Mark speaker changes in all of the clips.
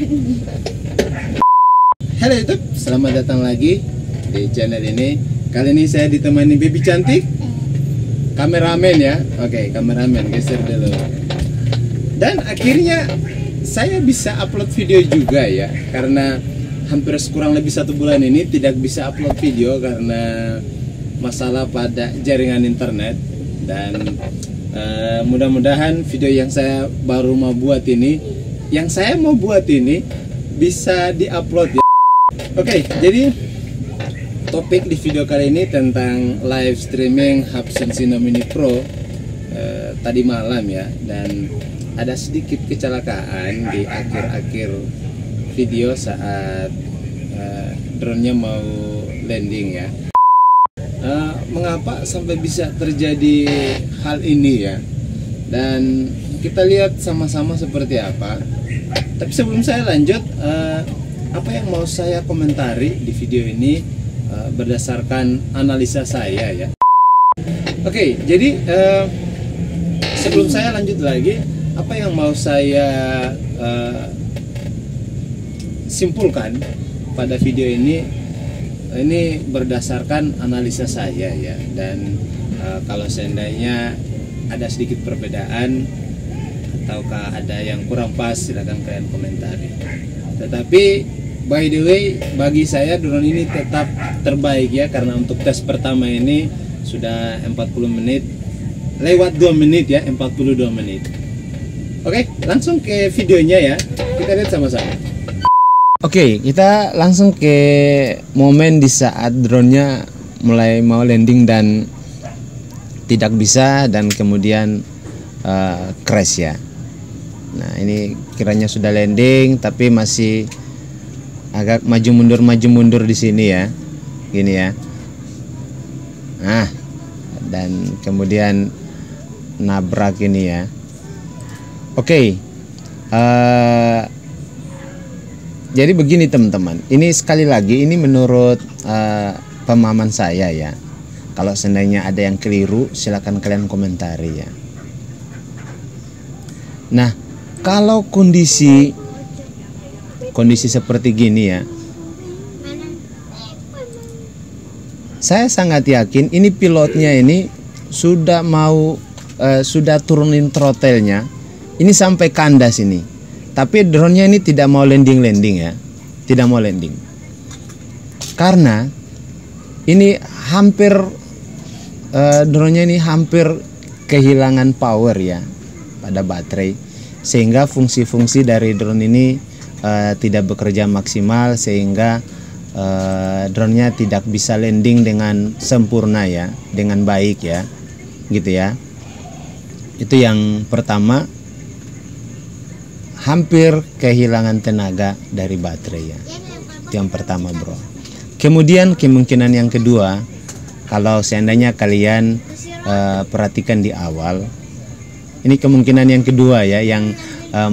Speaker 1: Halo YouTube, selamat datang lagi di channel ini. Kali ini saya ditemani baby cantik, kameramen ya. Oke, kameramen geser dulu. Dan akhirnya saya bisa upload video juga ya, karena hampir kurang lebih 1 bulan ini tidak bisa upload video karena masalah pada jaringan internet. Dan mudah-mudahan video yang saya baru mau buat ini, bisa diupload ya. Oke, jadi topik di video kali ini tentang live streaming Hubsan Sino Mini Pro tadi malam ya, dan ada sedikit kecelakaan di akhir-akhir video saat drone-nya mau landing ya. Mengapa sampai bisa terjadi hal ini ya, dan kita lihat sama-sama seperti apa. Tapi sebelum saya lanjut, apa yang mau saya komentari di video ini berdasarkan analisa saya ya. Oke, jadi sebelum saya lanjut lagi, apa yang mau saya simpulkan pada video ini berdasarkan analisa saya ya. Dan kalau seandainya ada sedikit perbedaan ataukah ada yang kurang pas, silakan kalian komentari. Tetapi by the way, bagi saya drone ini tetap terbaik ya, karena untuk tes pertama ini sudah 40 menit lewat 2 menit ya, 42 menit. Oke, langsung ke videonya ya, kita lihat sama-sama. Oke, kita langsung ke momen di saat drone-nya mulai mau landing dan tidak bisa, dan kemudian crash ya. Nah, ini kiranya sudah landing tapi masih agak maju mundur di sini ya, gini ya. Nah, dan kemudian nabrak ini ya. Oke, jadi begini teman-teman, ini sekali lagi ini menurut pemahaman saya ya. Kalau seandainya ada yang keliru, silakan kalian komentari ya. Nah, kalau kondisi seperti gini ya, saya sangat yakin ini pilotnya ini sudah turunin throttle-nya, ini sampai kandas ini. Tapi drone-nya ini tidak mau landing ya, tidak mau landing. Karena ini hampir drone-nya ini hampir kehilangan power ya pada baterai, sehingga fungsi-fungsi dari drone ini tidak bekerja maksimal, sehingga drone-nya tidak bisa landing dengan sempurna ya, dengan baik ya, gitu ya. Itu yang pertama, hampir kehilangan tenaga dari baterai ya. Itu yang pertama bro. Kemudian kemungkinan yang kedua, kalau seandainya kalian perhatikan di awal, ini kemungkinan yang kedua ya, yang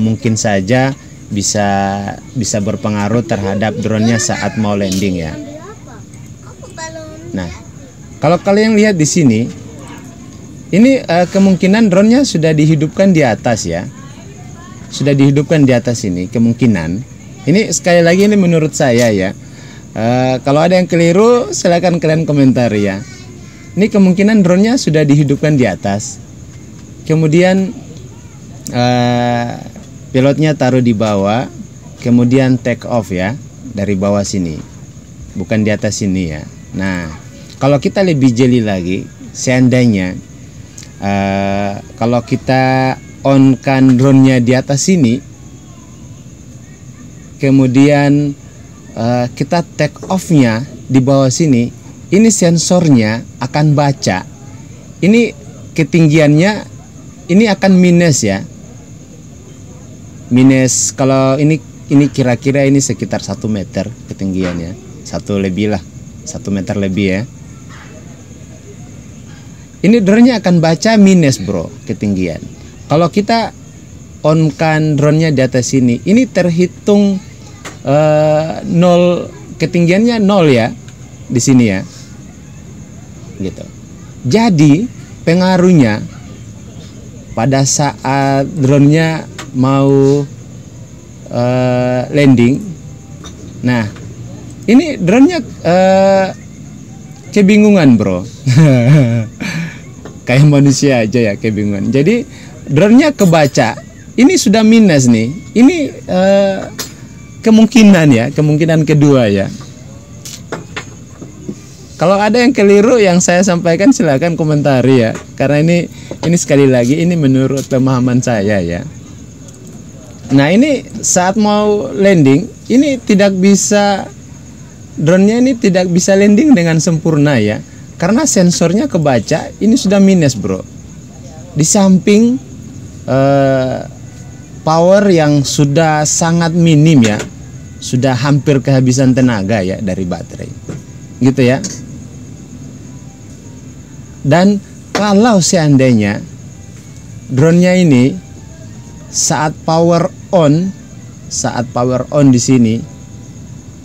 Speaker 1: mungkin saja bisa berpengaruh terhadap drone-nya saat mau landing ya. Nah, kalau kalian lihat di sini, ini kemungkinan drone-nya sudah dihidupkan di atas ya. Sudah dihidupkan di atas ini kemungkinan. Ini sekali lagi ini menurut saya ya. Kalau ada yang keliru silakan kalian komentar ya. Ini kemungkinan drone-nya sudah dihidupkan di atas. Kemudian pilotnya taruh di bawah, kemudian take off ya dari bawah sini, bukan di atas sini ya. Nah, kalau kita lebih jeli lagi, seandainya kalau kita on kan drone-nya di atas sini, kemudian kita take off-nya di bawah sini, ini sensornya akan baca ini ketinggiannya, ini akan minus ya, minus. Kalau ini kira-kira ini sekitar 1 meter ketinggiannya, 1 lebih lah, 1 meter lebih ya. Ini drone-nya akan baca minus bro, ketinggian. Kalau kita on kan drone-nya di atas sini, ini terhitung 0, ketinggiannya 0 ya di sini ya, gitu. Jadi pengaruhnya pada saat drone-nya mau landing. Nah, ini drone-nya kebingungan, bro. Kayak manusia aja ya, kebingungan. Jadi drone-nya kebaca. Ini sudah minus nih. Ini kemungkinan kedua ya. Kalau ada yang keliru yang saya sampaikan silakan komentari ya. Karena ini sekali lagi ini menurut pemahaman saya ya. Nah, ini saat mau landing, ini tidak bisa, drone-nya ini tidak bisa landing dengan sempurna ya. Karena sensornya kebaca, ini sudah minus, bro. Di samping power yang sudah sangat minim ya, sudah hampir kehabisan tenaga ya dari baterai, gitu ya. Dan kalau seandainya drone-nya ini saat power on di sini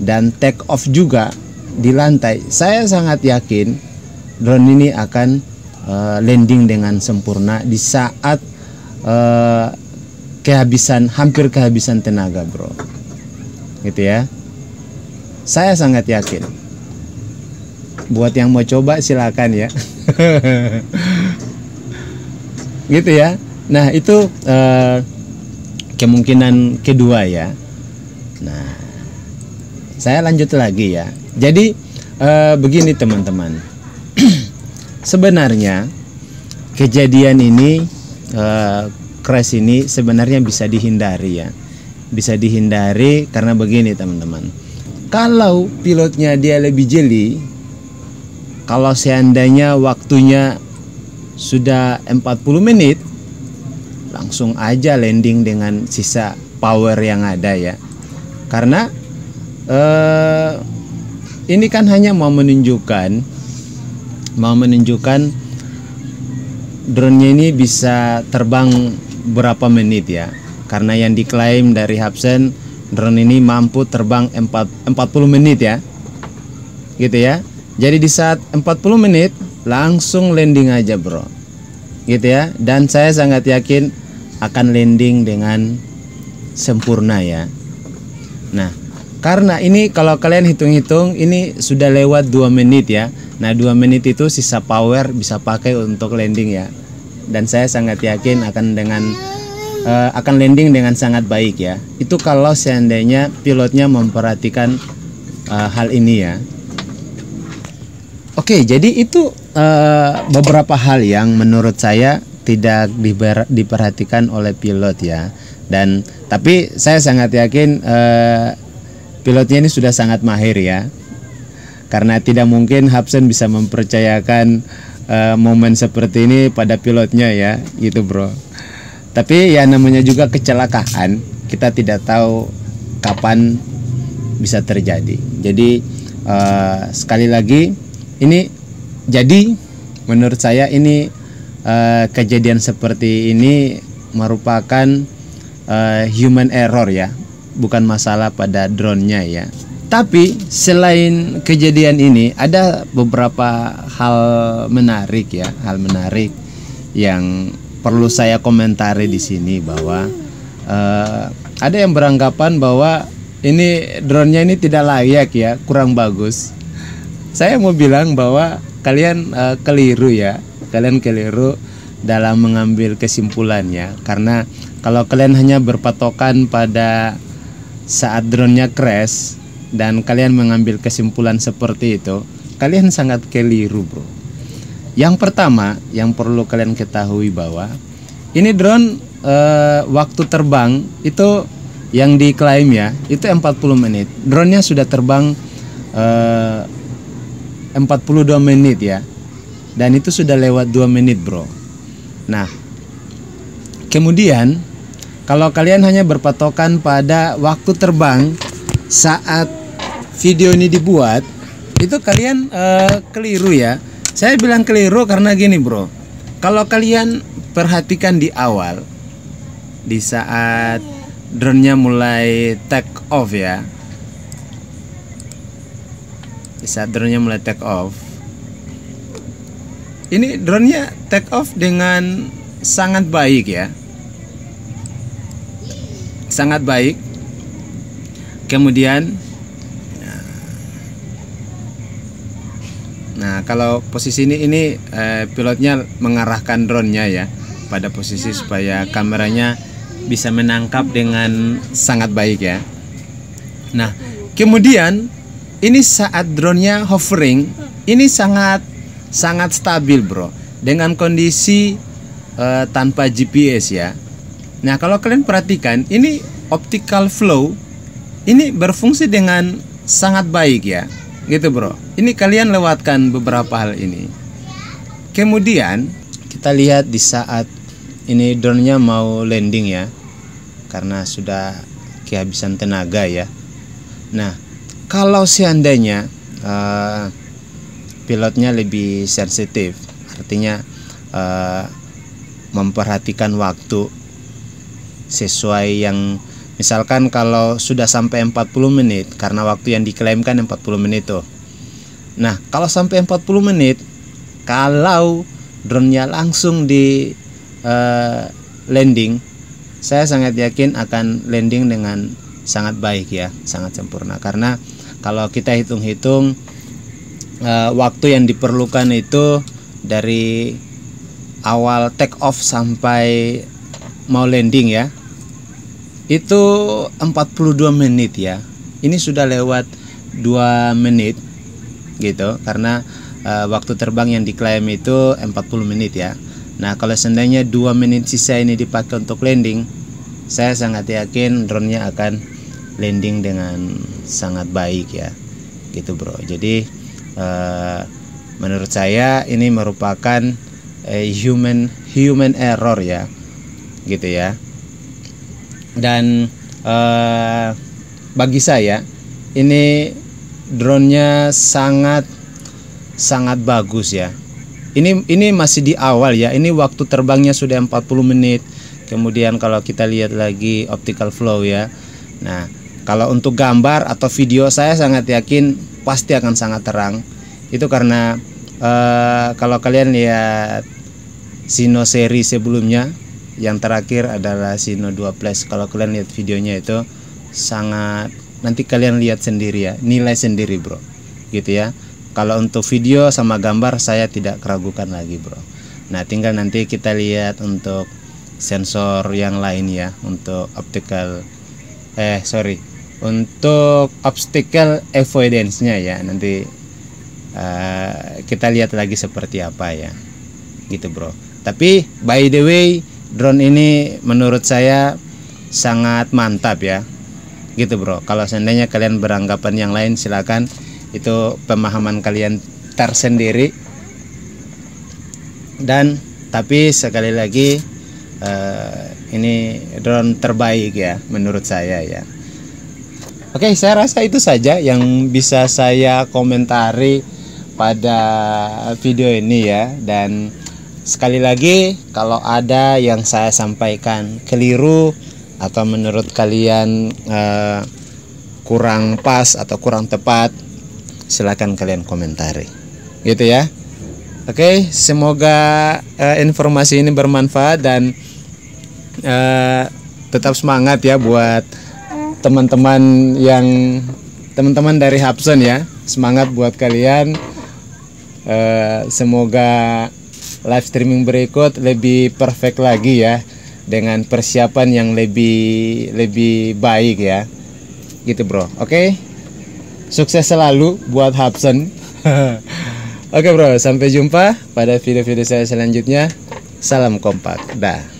Speaker 1: dan take off juga di lantai, saya sangat yakin drone ini akan landing dengan sempurna di saat hampir kehabisan tenaga, bro, gitu ya. Saya sangat yakin. Buat yang mau coba silakan ya. Gitu ya. Nah, itu kemungkinan kedua ya. Nah, saya lanjut lagi ya. Jadi begini teman-teman. Sebenarnya kejadian ini crash ini sebenarnya bisa dihindari ya. Bisa dihindari karena begini teman-teman. Kalau pilotnya dia lebih jeli, kalau seandainya waktunya sudah 40 menit, langsung aja landing dengan sisa power yang ada ya. Karena ini kan hanya mau menunjukkan drone-nya ini bisa terbang berapa menit ya. Karena yang diklaim dari Hapsen, drone ini mampu terbang 40 menit ya. Gitu ya. Jadi di saat 40 menit langsung landing aja, bro. Gitu ya. Dan saya sangat yakin akan landing dengan sempurna ya. Nah, karena ini kalau kalian hitung-hitung ini sudah lewat 2 menit ya. Nah, 2 menit itu sisa power bisa pakai untuk landing ya. Dan saya sangat yakin akan landing dengan sangat baik ya. Itu kalau seandainya pilotnya memperhatikan hal ini ya. Oke, jadi itu beberapa hal yang menurut saya tidak diperhatikan oleh pilot ya. Dan tapi saya sangat yakin pilotnya ini sudah sangat mahir ya. Karena tidak mungkin Hapsen bisa mempercayakan momen seperti ini pada pilotnya ya, gitu, bro. Tapi ya namanya juga kecelakaan, kita tidak tahu kapan bisa terjadi. Jadi sekali lagi ini, jadi menurut saya ini kejadian seperti ini merupakan human error ya, bukan masalah pada drone-nya ya. Tapi selain kejadian ini ada beberapa hal menarik ya, hal menarik yang perlu saya komentari di sini bahwa ada yang beranggapan bahwa ini drone-nya ini tidak layak ya, kurang bagus. Saya mau bilang bahwa kalian keliru ya, kalian keliru dalam mengambil kesimpulannya. Karena kalau kalian hanya berpatokan pada saat drone-nya crash dan kalian mengambil kesimpulan seperti itu, kalian sangat keliru, bro. Yang pertama yang perlu kalian ketahui bahwa ini drone waktu terbang itu yang diklaim ya, itu 40 menit. Drone-nya sudah terbang 42 menit ya. Dan itu sudah lewat 2 menit, bro. Nah, kemudian kalau kalian hanya berpatokan pada waktu terbang saat video ini dibuat, itu kalian keliru ya. Saya bilang keliru karena gini, bro. Kalau kalian perhatikan di awal, di saat drone-nya mulai take off ya, di saat drone-nya mulai take off, ini drone-nya take off dengan sangat baik ya, sangat baik. kemudian nah kalau posisi ini pilotnya mengarahkan drone-nya ya pada posisi supaya kameranya bisa menangkap dengan sangat baik ya. Nah, kemudian ini saat drone-nya hovering, ini sangat stabil, bro, dengan kondisi tanpa GPS ya. Nah, kalau kalian perhatikan, ini optical flow ini berfungsi dengan sangat baik ya, gitu bro. Ini kalian lewatkan beberapa hal ini. Kemudian kita lihat di saat ini drone-nya mau landing ya, karena sudah kehabisan tenaga ya. Nah, kalau seandainya pilotnya lebih sensitif, artinya memperhatikan waktu sesuai yang misalkan kalau sudah sampai 40 menit, karena waktu yang diklaimkan 40 menit tuh. Nah, kalau sampai 40 menit, kalau drone-nya langsung di landing, saya sangat yakin akan landing dengan sangat baik ya, sangat sempurna. Karena kalau kita hitung-hitung waktu yang diperlukan itu dari awal take off sampai mau landing ya, itu 42 menit ya. Ini sudah lewat 2 menit gitu, karena waktu terbang yang diklaim itu 40 menit ya. Nah, kalau seandainya 2 menit sisa ini dipakai untuk landing, saya sangat yakin drone-nya akan landing dengan sangat baik ya, gitu bro. Jadi menurut saya ini merupakan human error ya, gitu ya. Dan bagi saya ini drone-nya sangat bagus ya. Ini masih di awal ya. Ini waktu terbangnya sudah 40 menit. Kemudian kalau kita lihat lagi optical flow ya. Nah, kalau untuk gambar atau video saya sangat yakin pasti akan sangat terang. Itu karena kalau kalian lihat Sino seri sebelumnya, yang terakhir adalah Sino 2 Plus. Kalau kalian lihat videonya itu sangat, nanti kalian lihat sendiri ya, nilai sendiri bro, gitu ya. Kalau untuk video sama gambar saya tidak keragukan lagi bro. Nah, tinggal nanti kita lihat untuk sensor yang lain ya, untuk untuk obstacle avoidance-nya ya. Nanti kita lihat lagi seperti apa ya, gitu bro. Tapi by the way, drone ini menurut saya sangat mantap ya, gitu bro. Kalau seandainya kalian beranggapan yang lain, silakan, itu pemahaman kalian tersendiri. Dan tapi sekali lagi ini drone terbaik ya menurut saya ya. Oke, saya rasa itu saja yang bisa saya komentari pada video ini ya. Dan sekali lagi, kalau ada yang saya sampaikan keliru atau menurut kalian kurang pas atau kurang tepat, silakan kalian komentari, gitu ya. Oke, semoga informasi ini bermanfaat dan tetap semangat ya buat teman-teman dari Hubson ya. Semangat buat kalian. Semoga live streaming berikut lebih perfect lagi ya, dengan persiapan yang lebih baik ya, gitu bro. Oke, sukses selalu buat Hubson. Oke bro, sampai jumpa pada video-video saya selanjutnya. Salam kompak, dah.